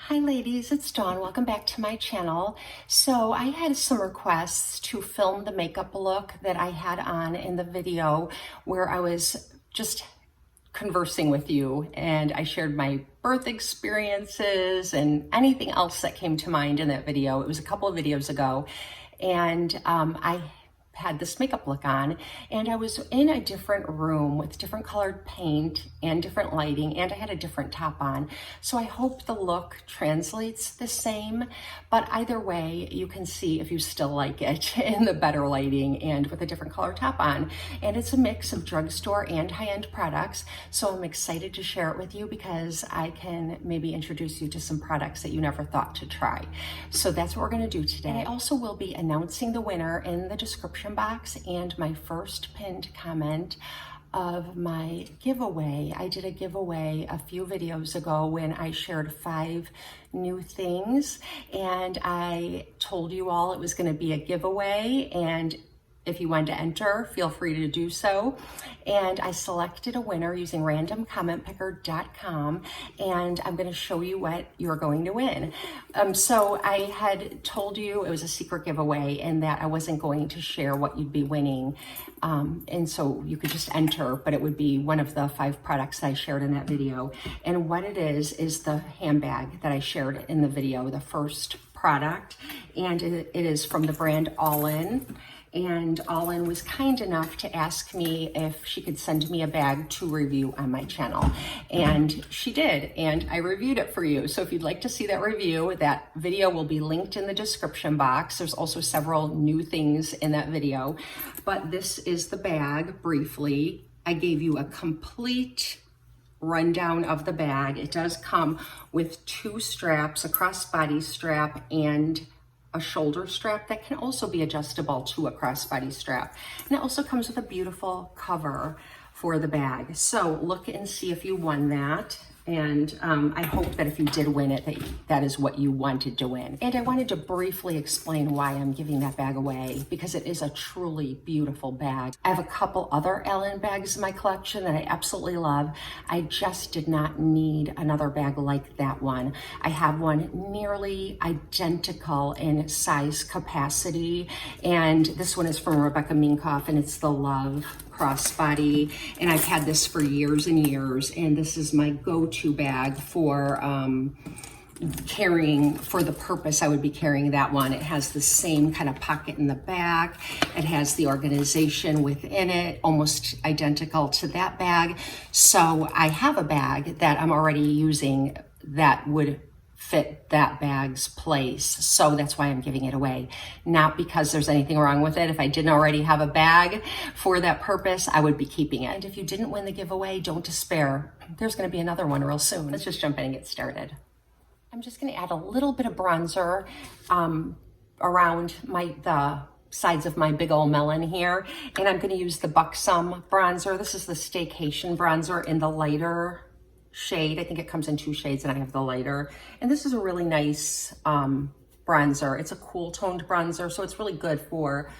Hi ladies, it's Dawn. Welcome back to my channel. So I had some requests to film the makeup look that I had on in the video where I was just conversing with you and I shared my birth experiences and anything else that came to mind in that video. It was a couple of videos ago, and I had this makeup look on, and I was in a different room with different colored paint and different lighting, and I had a different top on. So I hope the look translates the same, but either way, you can see if you still like it in the better lighting and with a different color top on. And it's a mix of drugstore and high-end products. So I'm excited to share it with you because I can maybe introduce you to some products that you never thought to try. So that's what we're gonna do today. And I also will be announcing the winner in the description box and my first pinned comment of my giveaway. I did a giveaway a few videos ago when I shared 5 new things, and I told you all it was going to be a giveaway, and if you wanted to enter, feel free to do so. And I selected a winner using randomcommentpicker.com, and I'm going to show you what you're going to win. So I had told you it was a secret giveaway and that I wasn't going to share what you'd be winning. And so you could just enter, but it would be one of the 5 products that I shared in that video. And what it is the handbag that I shared in the video, the first product. And it is from the brand All In. And All In was kind enough to ask me if she could send me a bag to review on my channel. And she did, and I reviewed it for you. So if you'd like to see that review, that video will be linked in the description box. There's also several new things in that video. But this is the bag, briefly. I gave you a complete rundown of the bag. It does come with 2 straps, a crossbody strap and a shoulder strap that can also be adjustable to a crossbody strap. And it also comes with a beautiful cover for the bag. So look and see if you won that. And I hope that if you did win it, that is what you wanted to win. And I wanted to briefly explain why I'm giving that bag away, because it is a truly beautiful bag. I have a couple other Ellen bags in my collection that I absolutely love. I just did not need another bag like that one. I have one nearly identical in size capacity, and this one is from Rebecca Minkoff, and it's the Love crossbody, and I've had this for years and years, and this is my go-to bag for carrying, for the purpose I would be carrying that one. It has the same kind of pocket in the back. It has the organization within it, almost identical to that bag. So I have a bag that I'm already using that would fit that bag's place. So that's why I'm giving it away. Not because there's anything wrong with it. If I didn't already have a bag for that purpose, I would be keeping it. And if you didn't win the giveaway, don't despair. There's gonna be another one real soon. Let's just jump in and get started. I'm just gonna add a little bit of bronzer around the sides of my big old melon here. And I'm gonna use the Buxom bronzer. This is the Staycation bronzer in the lighter shade. I think it comes in 2 shades and I have the lighter. And this is a really nice bronzer. It's a cool toned bronzer, so it's really good for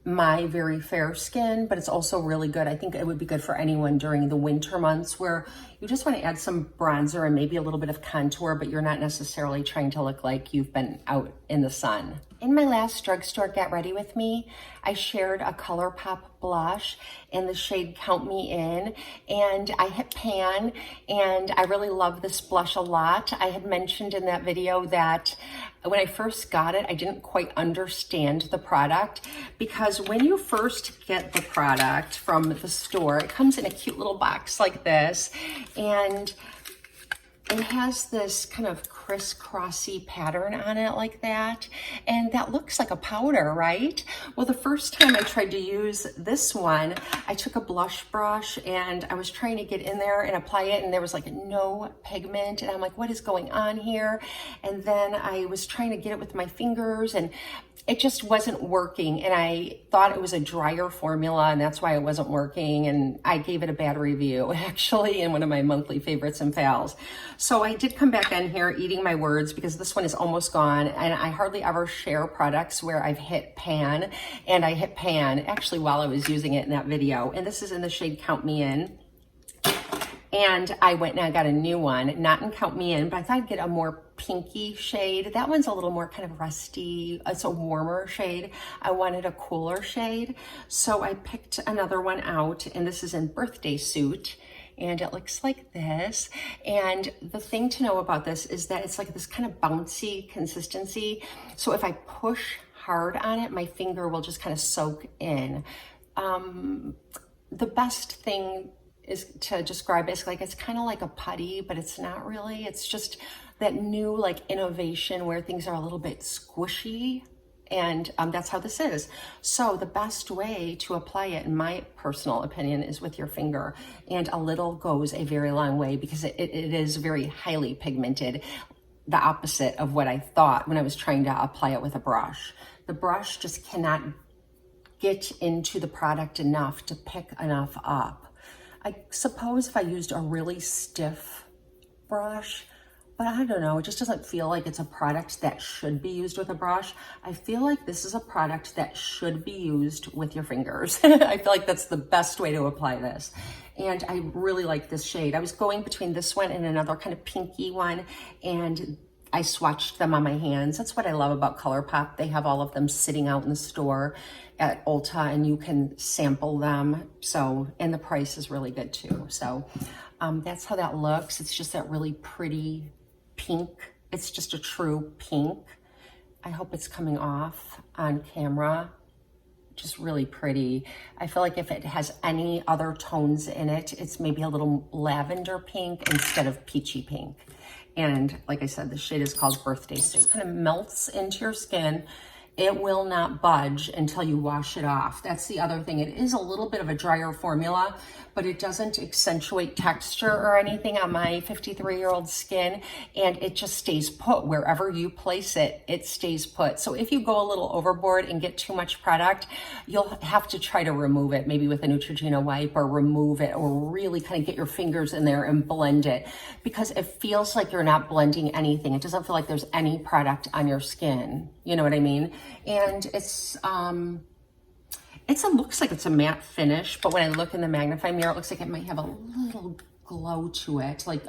my very fair skin, but it's also really good. I think it would be good for anyone during the winter months where you just want to add some bronzer and maybe a little bit of contour, but you're not necessarily trying to look like you've been out in the sun. In my last drugstore Get Ready With Me, I shared a ColourPop blush in the shade Count Me In, and I hit pan, and I really love this blush a lot. I had mentioned in that video that when I first got it, I didn't quite understand the product, because when you first get the product from the store, it comes in a cute little box like this, and it has this kind of crisscrossy pattern on it like that. And that looks like a powder, right? Well, the first time I tried to use this one, I took a blush brush and I was trying to get in there and apply it, and there was like no pigment. And I'm like, what is going on here? And then I was trying to get it with my fingers, and it just wasn't working. And I thought it was a drier formula, and that's why it wasn't working. And I gave it a bad review, actually, in one of my monthly favorites and pals. So I did come back in here eating my words, because this one is almost gone. And I hardly ever share products where I've hit pan, and I hit pan actually while I was using it in that video. And this is in the shade Count Me In. And I went and I got a new one, not in Count Me In, but I thought I'd get a more pinky shade. That one's a little more kind of rusty. It's a warmer shade. I wanted a cooler shade. So I picked another one out, and this is in Birthday Suit. And it looks like this. And the thing to know about this is that it's like this kind of bouncy consistency. So if I push hard on it, my finger will just kind of soak in. The best thing is to describe it, like it's kind of like a putty, but it's not really. It's just that new like innovation where things are a little bit squishy, and that's how this is. So the best way to apply it, in my personal opinion, is with your finger, and a little goes a very long way because it is very highly pigmented, the opposite of what I thought when I was trying to apply it with a brush. The brush just cannot get into the product enough to pick enough up. I suppose if I used a really stiff brush, but I don't know, it just doesn't feel like it's a product that should be used with a brush. I feel like this is a product that should be used with your fingers. I feel like that's the best way to apply this. And I really like this shade. I was going between this one and another kind of pinky one, and I swatched them on my hands. That's what I love about ColourPop. They have all of them sitting out in the store at Ulta, and you can sample them. So, and the price is really good too. So that's how that looks. It's just that really pretty pink. It's just a true pink. I hope it's coming off on camera. Just really pretty. I feel like if it has any other tones in it, it's maybe a little lavender pink instead of peachy pink. And like I said, the shade is called Birthday Suit. It kind of melts into your skin. It will not budge until you wash it off. That's the other thing. It is a little bit of a drier formula, but it doesn't accentuate texture or anything on my 53-year-old skin, and it just stays put. Wherever you place it, it stays put. So if you go a little overboard and get too much product, you'll have to try to remove it, maybe with a Neutrogena wipe, or remove it, or really kind of get your fingers in there and blend it, because it feels like you're not blending anything. It doesn't feel like there's any product on your skin. You know what I mean? And looks like it's a matte finish, but when I look in the magnifying mirror, it looks like it might have a little glow to it, like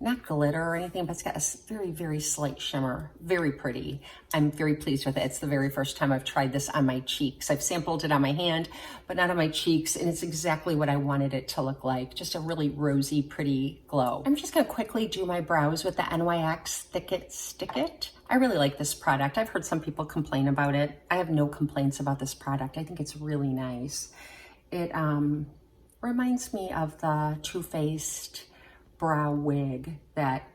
not glitter or anything, but it's got a very, very slight shimmer. Very pretty. I'm very pleased with it. It's the very first time I've tried this on my cheeks. I've sampled it on my hand, but not on my cheeks, and it's exactly what I wanted it to look like. Just a really rosy, pretty glow. I'm just gonna quickly do my brows with the NYX Thick It Stick It. I really like this product. I've heard some people complain about it. I have no complaints about this product. I think it's really nice. It reminds me of the Too Faced brow wig that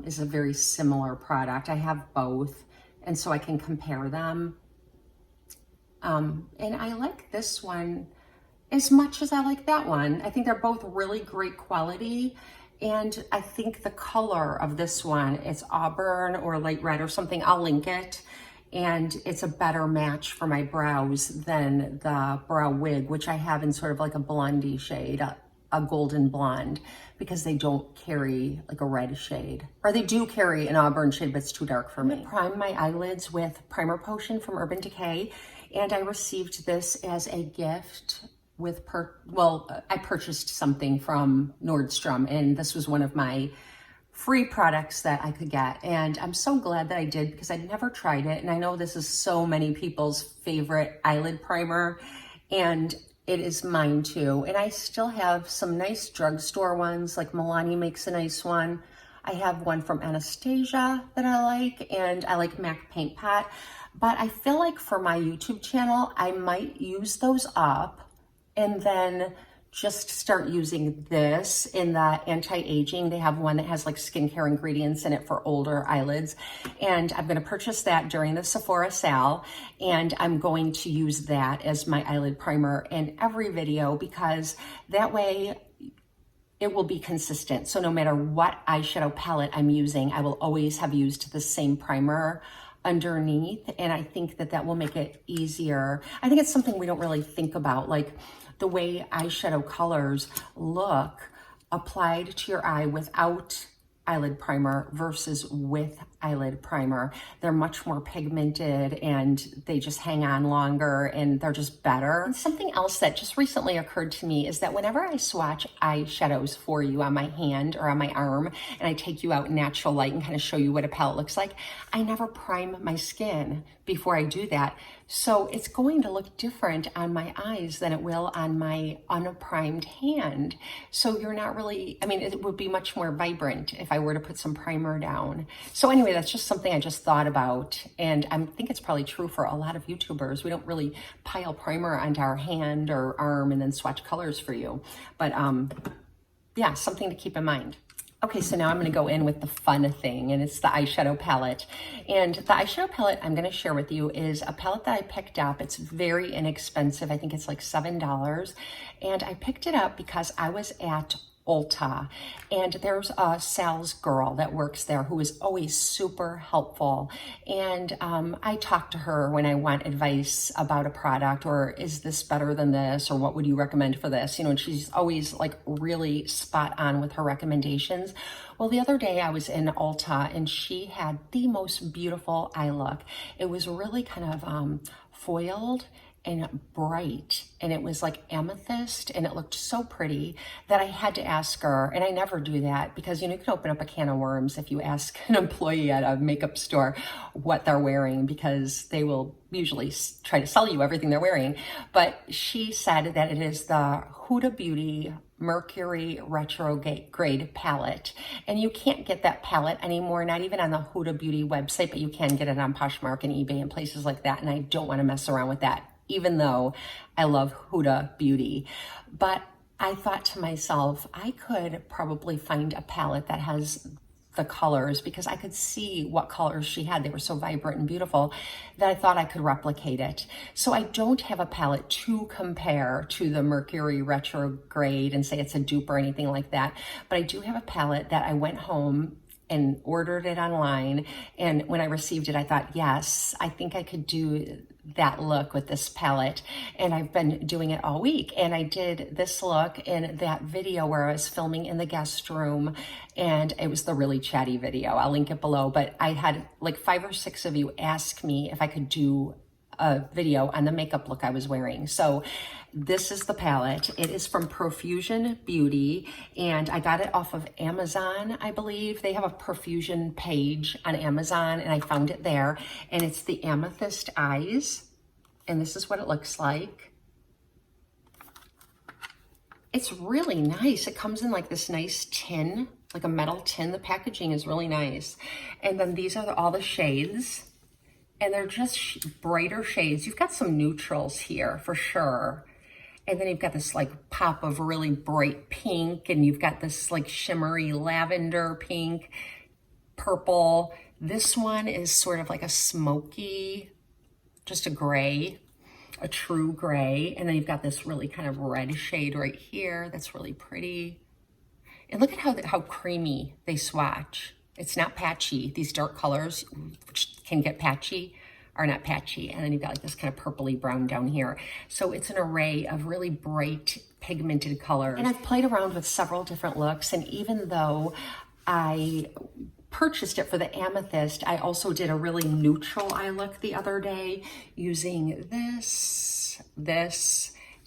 is a very similar product. I have both, and so I can compare them. And I like this one as much as I like that one. I think they're both really great quality. And I think the color of this one, it's auburn or light red or something. I'll link it. And it's a better match for my brows than the brow wig, which I have in sort of like a blondie shade, a golden blonde, because they don't carry like a red shade. Or they do carry an auburn shade, but it's too dark for me. I prime my eyelids with Primer Potion from Urban Decay. And I received this as a gift with, I purchased something from Nordstrom, and this was one of my free products that I could get. And I'm so glad that I did, because I'd never tried it. And I know this is so many people's favorite eyelid primer, and it is mine too. And I still have some nice drugstore ones, like Milani makes a nice one. I have one from Anastasia that I like, and I like MAC Paint Pot. But I feel like for my YouTube channel, I might use those up and then just start using this in the anti-aging. They have one that has like skincare ingredients in it for older eyelids. And I'm gonna purchase that during the Sephora sale. And I'm going to use that as my eyelid primer in every video, because that way it will be consistent. So no matter what eyeshadow palette I'm using, I will always have used the same primer underneath. And I think that that will make it easier. I think it's something we don't really think about, like the way eyeshadow colors look applied to your eye without eyelid primer versus with eyelid primer. They're much more pigmented and they just hang on longer and they're just better. And something else that just recently occurred to me is that whenever I swatch eyeshadows for you on my hand or on my arm, and I take you out in natural light and kind of show you what a palette looks like, I never prime my skin before I do that. So it's going to look different on my eyes than it will on my unprimed hand. So you're not really, I mean, it would be much more vibrant if I were to put some primer down. So anyway, that's just something I just thought about. And I think it's probably true for a lot of YouTubers. We don't really pile primer onto our hand or arm and then swatch colors for you. But yeah, something to keep in mind. Okay, so now I'm gonna go in with the fun thing, and it's the eyeshadow palette. And the eyeshadow palette I'm gonna share with you is a palette that I picked up. It's very inexpensive. I think it's like $7. And I picked it up because I was at Ulta, and there's a sales girl that works there who is always super helpful. And I talk to her when I want advice about a product, or is this better than this, or what would you recommend for this? You know, and she's always like really spot on with her recommendations. Well, the other day I was in Ulta and she had the most beautiful eye look. It was really kind of foiled and bright, and it was like amethyst, and it looked so pretty that I had to ask her. And I never do that because, you know, you can open up a can of worms if you ask an employee at a makeup store what they're wearing, because they will usually try to sell you everything they're wearing. But she said that it is the Huda Beauty Mercury Retrograde palette, and you can't get that palette anymore, not even on the Huda Beauty website, but you can get it on Poshmark and eBay and places like that, and I don't want to mess around with that, even though I love Huda Beauty. But I thought to myself, I could probably find a palette that has the colors, because I could see what colors she had. They were so vibrant and beautiful that I thought I could replicate it. So I don't have a palette to compare to the Mercury Retrograde and say it's a dupe or anything like that. But I do have a palette that I went home and ordered it online. And when I received it, I thought, yes, I think I could do that look with this palette. And I've been doing it all week. And I did this look in that video where I was filming in the guest room, and it was the really chatty video. I'll link it below, but I had like 5 or 6 of you ask me if I could do a video on the makeup look I was wearing. So this is the palette. It is from Profusion Beauty, and I got it off of Amazon, I believe. They have a Profusion page on Amazon, and I found it there. And it's the Amethyst Eyes, and this is what it looks like. It's really nice. It comes in like this nice tin, like a metal tin. The packaging is really nice. And then these are all the shades. And they're just brighter shades. You've got some neutrals here for sure. And then you've got this like pop of really bright pink, and you've got this like shimmery lavender pink, purple. This one is sort of like a smoky, just a gray, a true gray. And then you've got this really kind of red shade right here. That's really pretty. And look at how creamy they swatch. It's not patchy. These dark colors, which can get patchy, are not patchy. And then you've got like this kind of purpley brown down here. So it's an array of really bright pigmented colors. And I've played around with several different looks. And even though I purchased it for the amethyst, I also did a really neutral eye look the other day using this,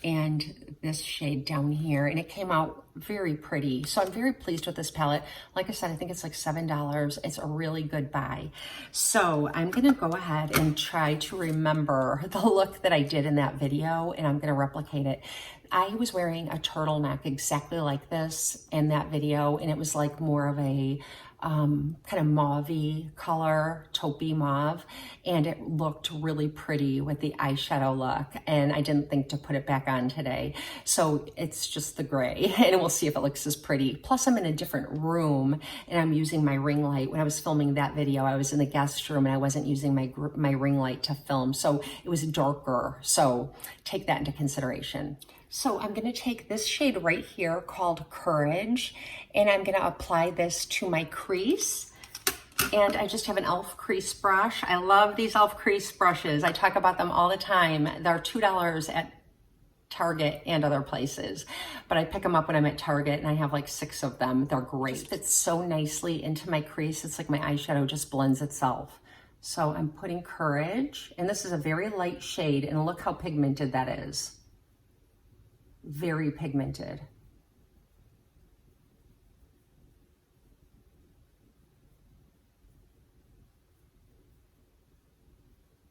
and this shade down here, and it came out very pretty. So I'm very pleased with this palette. Like I said, I think it's like $7. It's a really good buy. So I'm gonna go ahead and try to remember the look that I did in that video, and I'm gonna replicate it. I was wearing a turtleneck exactly like this in that video, and it was like more of a kind of mauve-y color, taupey mauve, and it looked really pretty with the eyeshadow look, and I didn't think to put it back on today. So it's just the gray, and we'll see if it looks as pretty. Plus I'm in a different room, and I'm using my ring light. When I was filming that video, I was in the guest room, and I wasn't using my ring light to film, so it was darker. So take that into consideration. So I'm gonna take this shade right here called Courage, and I'm gonna apply this to my crease. And I just have an e.l.f. crease brush. I love these e.l.f. crease brushes. I talk about them all the time. They're $2 at Target and other places, but I pick them up when I'm at Target, and I have like 6 of them. They're great. It fits so nicely into my crease. It's like my eyeshadow just blends itself. So I'm putting Courage, and this is a very light shade, and look how pigmented that is. Very pigmented.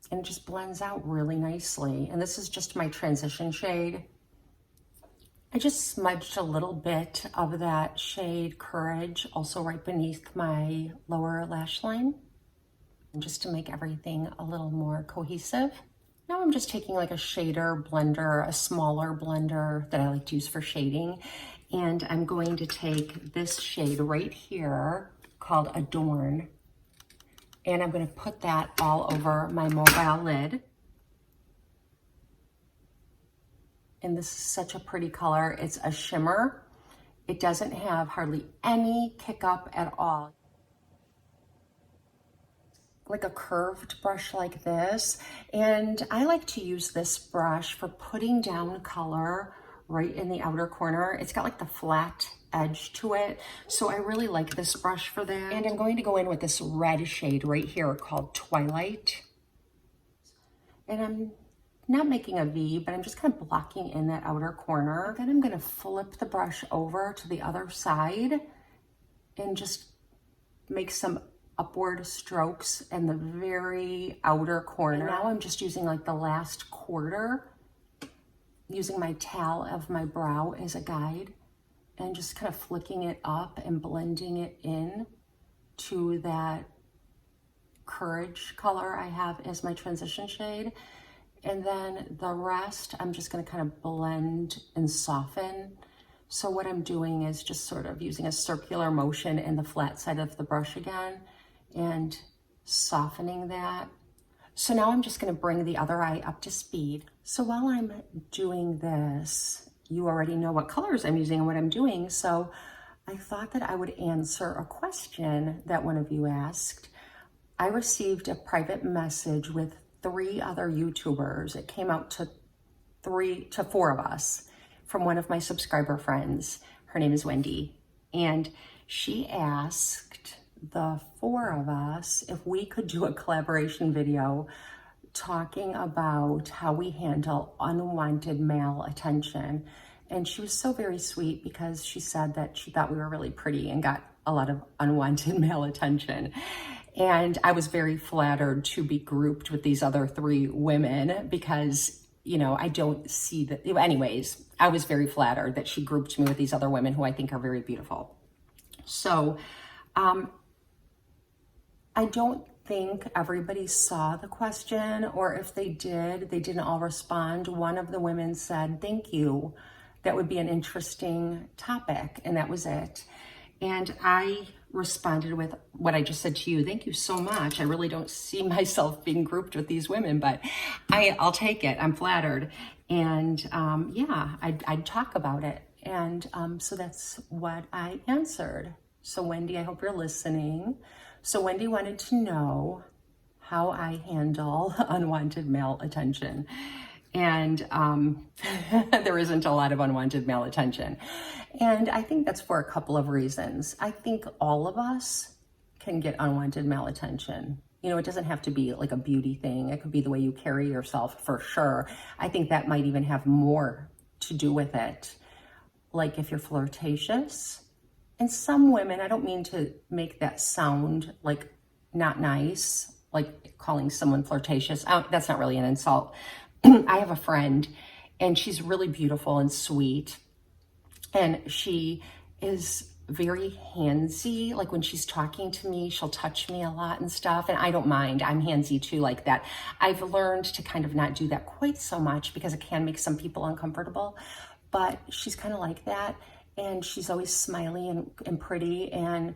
And it just blends out really nicely. And this is just my transition shade. I just smudged a little bit of that shade Courage also right beneath my lower lash line, just to make everything a little more cohesive. Now I'm just taking like a shader blender, a smaller blender that I like to use for shading, and I'm going to take this shade right here called Adorn, and I'm going to put that all over my mobile lid. And this is such a pretty color. It's a shimmer. It doesn't have hardly any kick up at all. Like a curved brush like this. And I like to use this brush for putting down color right in the outer corner. It's got like the flat edge to it. So I really like this brush for that. And I'm going to go in with this red shade right here called Twilight. And I'm not making a V, but I'm just kind of blocking in that outer corner. Then I'm going to flip the brush over to the other side and just make some upward strokes in the very outer corner. And now I'm just using like the last quarter, using my towel of my brow as a guide, and just kind of flicking it up and blending it in to that Courage color I have as my transition shade. And then the rest, I'm just going to kind of blend and soften. So what I'm doing is just sort of using a circular motion in the flat side of the brush again and softening that. So now I'm just going to bring the other eye up to speed. So while I'm doing this, you already know what colors I'm using and what I'm doing. So I thought that I would answer a question that one of you asked. I received a private message with 3 other YouTubers. It came out to 4 of us from one of my subscriber friends. Her name is Wendy. And she asked the 4 of us if we could do a collaboration video talking about how we handle unwanted male attention. And she was so very sweet because she said that she thought we were really pretty and got a lot of unwanted male attention. And I was very flattered to be grouped with these other 3 women because, you know, I don't see that. Anyways, I was very flattered that she grouped me with these other women who I think are very beautiful. So I don't think everybody saw the question, or if they did, they didn't all respond. One of the women said, "Thank you. That would be an interesting topic." And that was it. And I responded with what I just said to you. Thank you so much. I really don't see myself being grouped with these women, but I'll take it. I'm flattered. And yeah, I'd talk about it. And so that's what I answered. So Wendy, I hope you're listening. So Wendy wanted to know how I handle unwanted male attention. And there isn't a lot of unwanted male attention. And I think that's for a couple of reasons. I think all of us can get unwanted male attention. You know, it doesn't have to be like a beauty thing. It could be the way you carry yourself, for sure. I think that might even have more to do with it. Like if you're flirtatious. And some women, I don't mean to make that sound like not nice, like calling someone flirtatious. That's not really an insult. I have a friend, and she's really beautiful and sweet, and she is very handsy. Like when she's talking to me, she'll touch me a lot and stuff, and I don't mind. I'm handsy too, like that. I've learned to kind of not do that quite so much because it can make some people uncomfortable, but she's kind of like that, and she's always smiley and pretty, and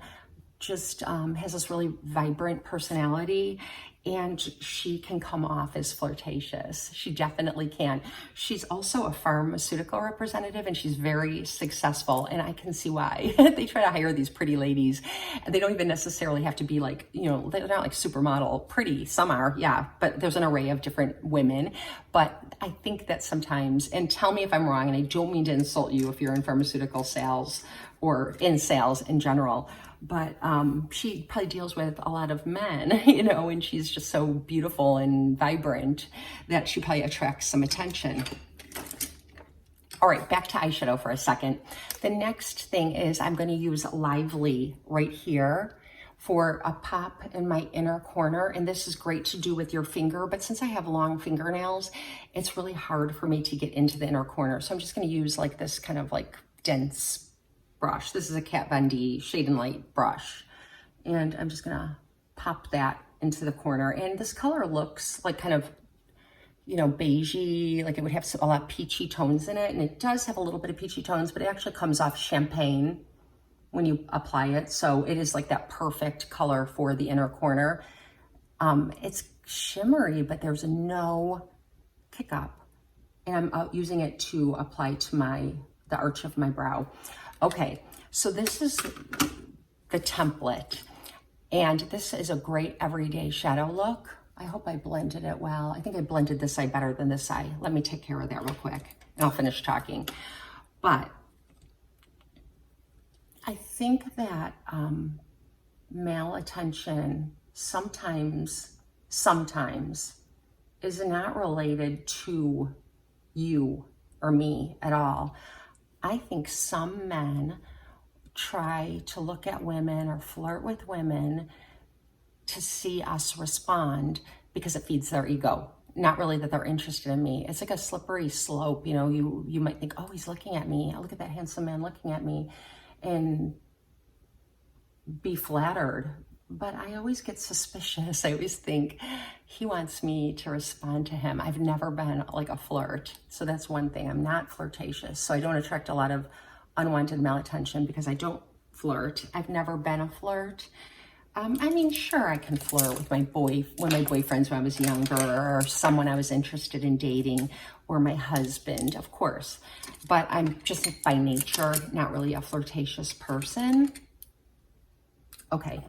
just has this really vibrant personality, and she can come off as flirtatious. She definitely can. She's also a pharmaceutical representative, and she's very successful, and I can see why. They try to hire these pretty ladies, and they don't even necessarily have to be like, you know, they're not like supermodel pretty. Some are, yeah, but there's an array of different women. But I think that sometimes, and tell me if I'm wrong, and I don't mean to insult you if you're in pharmaceutical sales or in sales in general, but she probably deals with a lot of men, you know, and she's just so beautiful and vibrant that she probably attracts some attention. All right, back to eyeshadow for a second. The next thing is I'm going to use Lively right here for a pop in my inner corner. And this is great to do with your finger, but since I have long fingernails, it's really hard for me to get into the inner corner. So I'm just going to use like this kind of like dense brush. This is a Kat Von D Shade and Light brush. And I'm just gonna pop that into the corner. And this color looks like kind of, you know, beigey, like it would have a lot of peachy tones in it. And it does have a little bit of peachy tones, but it actually comes off champagne when you apply it. So it is like that perfect color for the inner corner. It's shimmery, but there's no kick up. And I'm using it to apply to the arch of my brow. Okay, so this is the template, and this is a great everyday shadow look. I hope I blended it well. I think I blended this eye better than this eye. Let me take care of that real quick, and I'll finish talking. But I think that male attention sometimes is not related to you or me at all. I think some men try to look at women or flirt with women to see us respond because it feeds their ego. Not really that they're interested in me. It's like a slippery slope. You know, you might think, oh, he's looking at me. Oh, look at that handsome man looking at me, and be flattered. But I always get suspicious. I always think he wants me to respond to him. I've never been like a flirt. So that's one thing. I'm not flirtatious. So I don't attract a lot of unwanted male attention because I don't flirt. I've never been a flirt. I mean, sure, I can flirt with one of my boyfriends when I was younger, or someone I was interested in dating, or my husband, of course. But I'm just by nature not really a flirtatious person. Okay.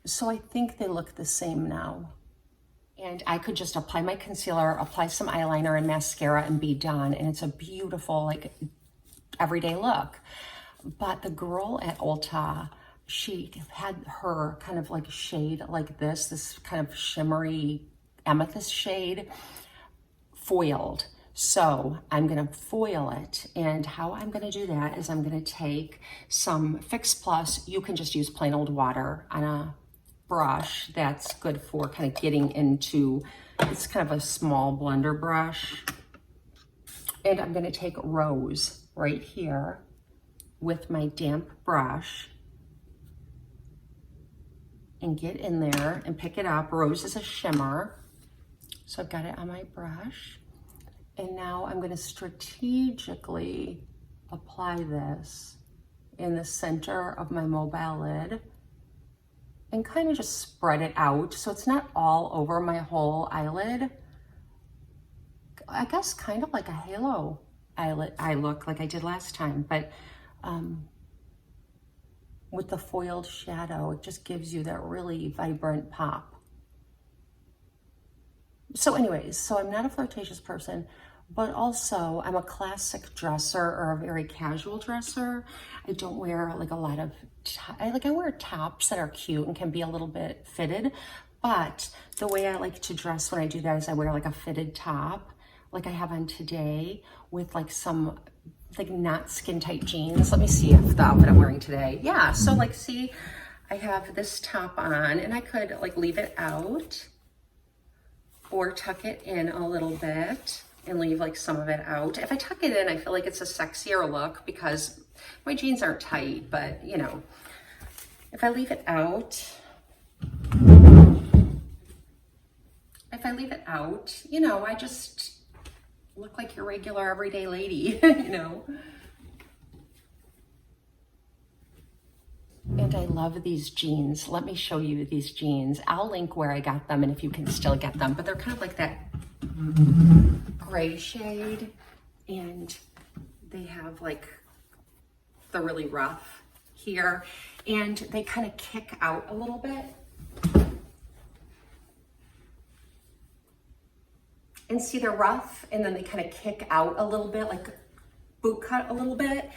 So I think they look the same now. And I could just apply my concealer, apply some eyeliner and mascara, and be done. And it's a beautiful, like, everyday look. But the girl at Ulta, she had her kind of like shade like this kind of shimmery amethyst shade foiled. So I'm gonna foil it, and how I'm gonna do that is I'm gonna take some Fix Plus. You can just use plain old water on a brush. That's good for kind of getting into, it's kind of a small blender brush. And I'm gonna take Rose right here with my damp brush and get in there and pick it up. Rose is a shimmer. So I've got it on my brush. And now I'm going to strategically apply this in the center of my mobile lid and kind of just spread it out so it's not all over my whole eyelid. I guess kind of like a halo eye look like I did last time, but with the foiled shadow, it just gives you that really vibrant pop. So anyways, so I'm not a flirtatious person, but also I'm a classic dresser or a very casual dresser. I don't wear like a lot of, I wear tops that are cute and can be a little bit fitted, but the way I like to dress when I do that is I wear like a fitted top, like I have on today, with like some like not skin tight jeans. Let me see if the outfit I'm wearing today. Yeah, so like see, I have this top on and I could like leave it out or tuck it in a little bit and leave like some of it out. If I tuck it in, I feel like it's a sexier look because my jeans aren't tight, but you know, if I leave it out, you know, I just look like your regular everyday lady, you know. And I love these jeans. Let me show you these jeans. I'll link where I got them and if you can still get them, but they're kind of like that gray shade, and they have like the really rough here, and they kind of kick out a little bit. And see, they're rough, and then they kind of kick out a little bit, like boot cut a little bit.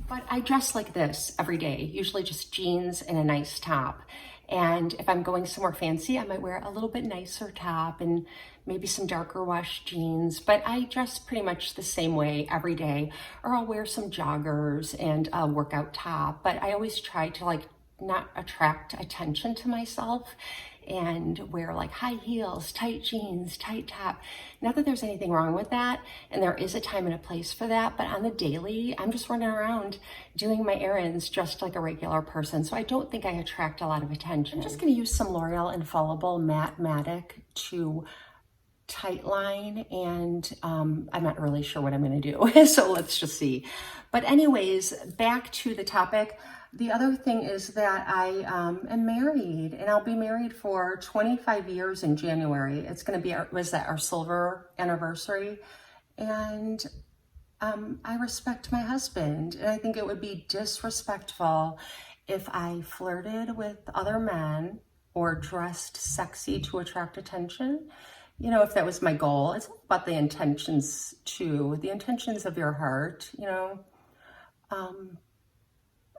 But I dress like this every day, usually just jeans and a nice top. And if I'm going somewhere fancy, I might wear a little bit nicer top and maybe some darker wash jeans. But I dress pretty much the same way every day, or I'll wear some joggers and a workout top. But I always try to like not attract attention to myself and wear like high heels, tight jeans, tight top. Not that there's anything wrong with that, and there is a time and a place for that, but on the daily, I'm just running around doing my errands just like a regular person, so I don't think I attract a lot of attention. I'm just gonna use some L'Oreal Infallible Matte Matic to tight line, and I'm not really sure what I'm gonna do, so let's just see. But anyways, back to the topic. The other thing is that I am married, and I'll be married for 25 years in January. It's going to be, our silver anniversary. And I respect my husband, and I think it would be disrespectful if I flirted with other men or dressed sexy to attract attention. You know, if that was my goal. It's about the intentions too, the intentions of your heart, you know.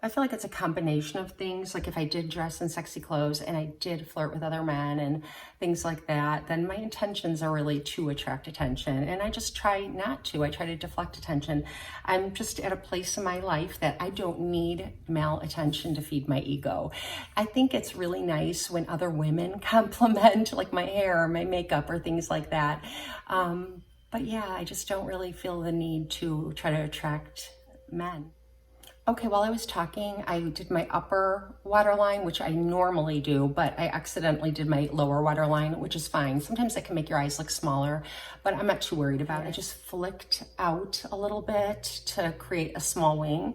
I feel like it's a combination of things. Like if I did dress in sexy clothes and I did flirt with other men and things like that, then my intentions are really to attract attention. And I just try not to. I try to deflect attention. I'm just at a place in my life that I don't need male attention to feed my ego. I think it's really nice when other women compliment like my hair or my makeup or things like that. But yeah, I just don't really feel the need to try to attract men. Okay, while I was talking, I did my upper waterline, which I normally do, but I accidentally did my lower waterline, which is fine. Sometimes that can make your eyes look smaller, but I'm not too worried about it. I just flicked out a little bit to create a small wing.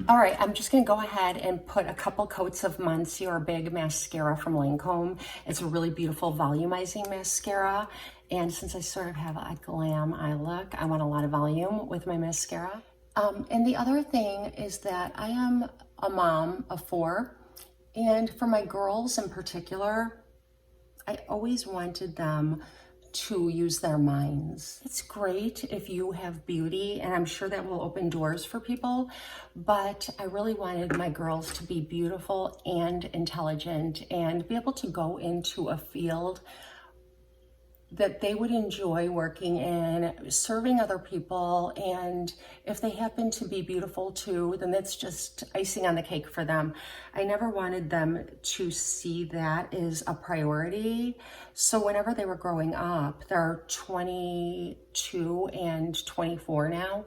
All right, I'm just gonna go ahead and put a couple coats of Monsieur Big mascara from Lancome. It's a really beautiful volumizing mascara. And since I sort of have a glam eye look, I want a lot of volume with my mascara. And the other thing is that I am a mom of 4. And for my girls in particular, I always wanted them to use their minds. It's great if you have beauty, and I'm sure that will open doors for people, but I really wanted my girls to be beautiful and intelligent and be able to go into a field that they would enjoy working in, serving other people, and if they happen to be beautiful too, then that's just icing on the cake for them. I never wanted them to see that as a priority. So whenever they were growing up, they're 22 and 24 now,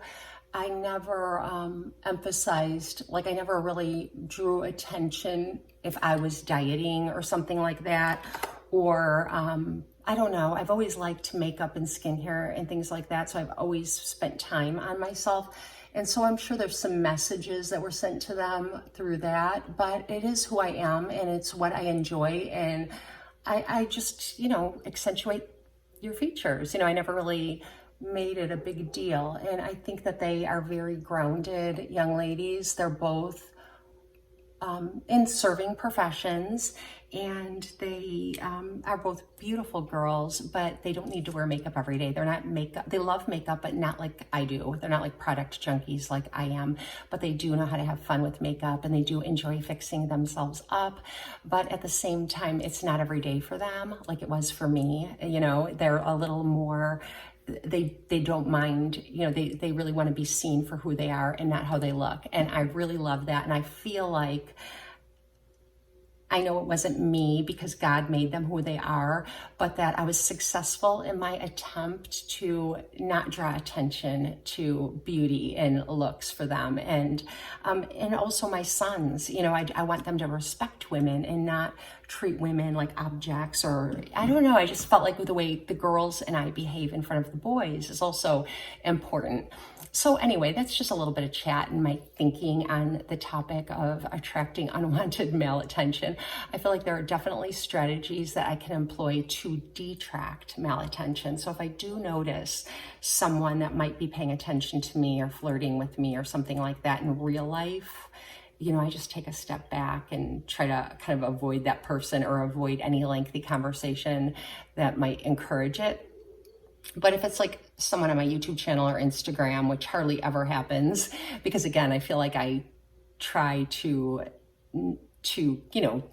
I never emphasized, like I never really drew attention if I was dieting or something like that, or I don't know, I've always liked makeup and skincare and things like that, so I've always spent time on myself. And so I'm sure there's some messages that were sent to them through that, but it is who I am and it's what I enjoy, and I just, you know, accentuate your features. You know, I never really made it a big deal, and I think that they are very grounded young ladies. They're both in serving professions, and they are both beautiful girls, but they don't need to wear makeup every day. They're not makeup, they love makeup, but not like I do. They're not like product junkies like I am, but they do know how to have fun with makeup, and they do enjoy fixing themselves up. But at the same time, it's not every day for them like it was for me. You know, they're a little more, they don't mind, you know, they really want to be seen for who they are and not how they look. And I really love that. And I feel like, I know it wasn't me because God made them who they are, but that I was successful in my attempt to not draw attention to beauty and looks for them. And also my sons, you know, I want them to respect women and not treat women like objects, or I don't know, I just felt like the way the girls and I behave in front of the boys is also important. So anyway, that's just a little bit of chat and my thinking on the topic of attracting unwanted male attention. I feel like there are definitely strategies that I can employ to detract male attention. So if I do notice someone that might be paying attention to me or flirting with me or something like that in real life, you know, I just take a step back and try to kind of avoid that person or avoid any lengthy conversation that might encourage it. But if it's like someone on my YouTube channel or Instagram, which hardly ever happens, because again, I feel like I try to, you know,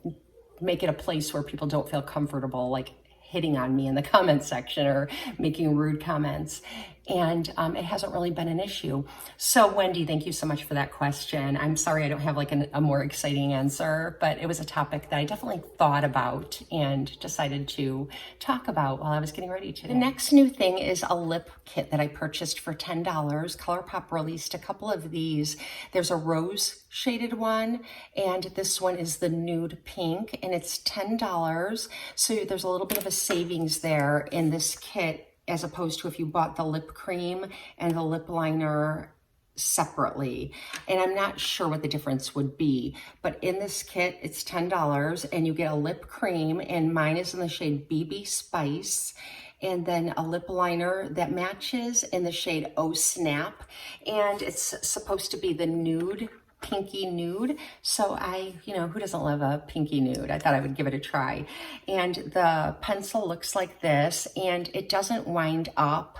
make it a place where people don't feel comfortable, like hitting on me in the comment section or making rude comments. And it hasn't really been an issue. So Wendy, thank you so much for that question. I'm sorry I don't have like a more exciting answer, but it was a topic that I definitely thought about and decided to talk about while I was getting ready today. The next new thing is a lip kit that I purchased for $10. ColourPop released a couple of these. There's a rose shaded one, and this one is the nude pink, and it's $10. So there's a little bit of a savings there in this kit, as opposed to if you bought the lip cream and the lip liner separately. And I'm not sure what the difference would be, but in this kit, it's $10 and you get a lip cream, and mine is in the shade BB Spice, and then a lip liner that matches in the shade Oh Snap. And it's supposed to be the nude, pinky nude. So you know, who doesn't love a pinky nude? I thought I would give it a try. And the pencil looks like this, and it doesn't wind up.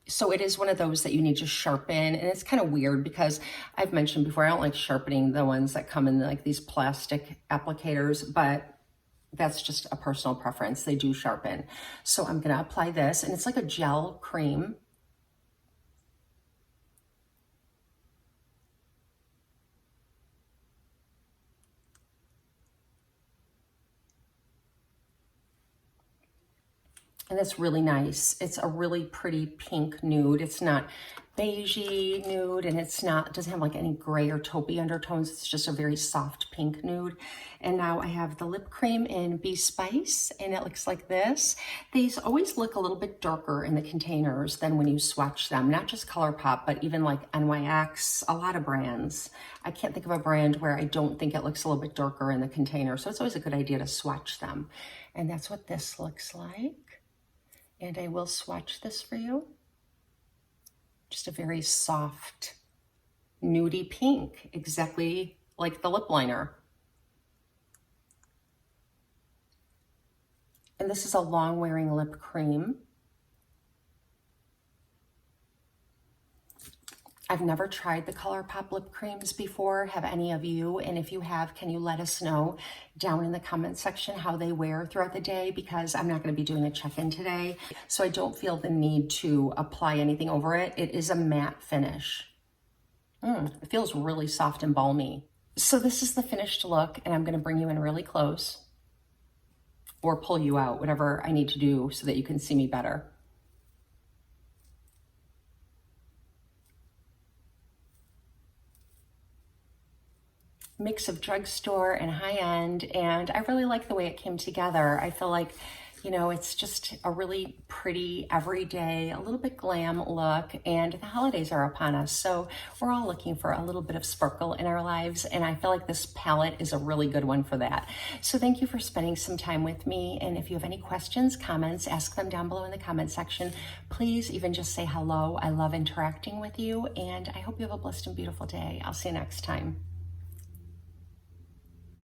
So it is one of those that you need to sharpen. And it's kind of weird because I've mentioned before, I don't like sharpening the ones that come in like these plastic applicators, but that's just a personal preference. They do sharpen. So I'm going to apply this, and it's like a gel cream. And it's really nice. It's a really pretty pink nude. It's not beigey nude, and it doesn't have like any gray or taupey undertones. It's just a very soft pink nude. And now I have the lip cream in Bee Spice, and it looks like this. These always look a little bit darker in the containers than when you swatch them. Not just ColourPop, but even like NYX, a lot of brands. I can't think of a brand where I don't think it looks a little bit darker in the container. So it's always a good idea to swatch them. And that's what this looks like. And I will swatch this for you. Just a very soft, nudie pink, exactly like the lip liner. And this is a long-wearing lip cream. I've never tried the ColourPop lip creams before. Have any of you? And if you have, can you let us know down in the comment section how they wear throughout the day? Because I'm not going to be doing a check-in today, so I don't feel the need to apply anything over it. It is a matte finish. It feels really soft and balmy. So this is the finished look, and I'm going to bring you in really close or pull you out, whatever I need to do so that you can see me better. Mix of drugstore and high-end, and I really like the way it came together. I feel like, you know, it's just a really pretty, everyday, a little bit glam look, and the holidays are upon us, so we're all looking for a little bit of sparkle in our lives, and I feel like this palette is a really good one for that. So thank you for spending some time with me, and if you have any questions, comments, ask them down below in the comment section. Please even just say hello. I love interacting with you, and I hope you have a blessed and beautiful day. I'll see you next time.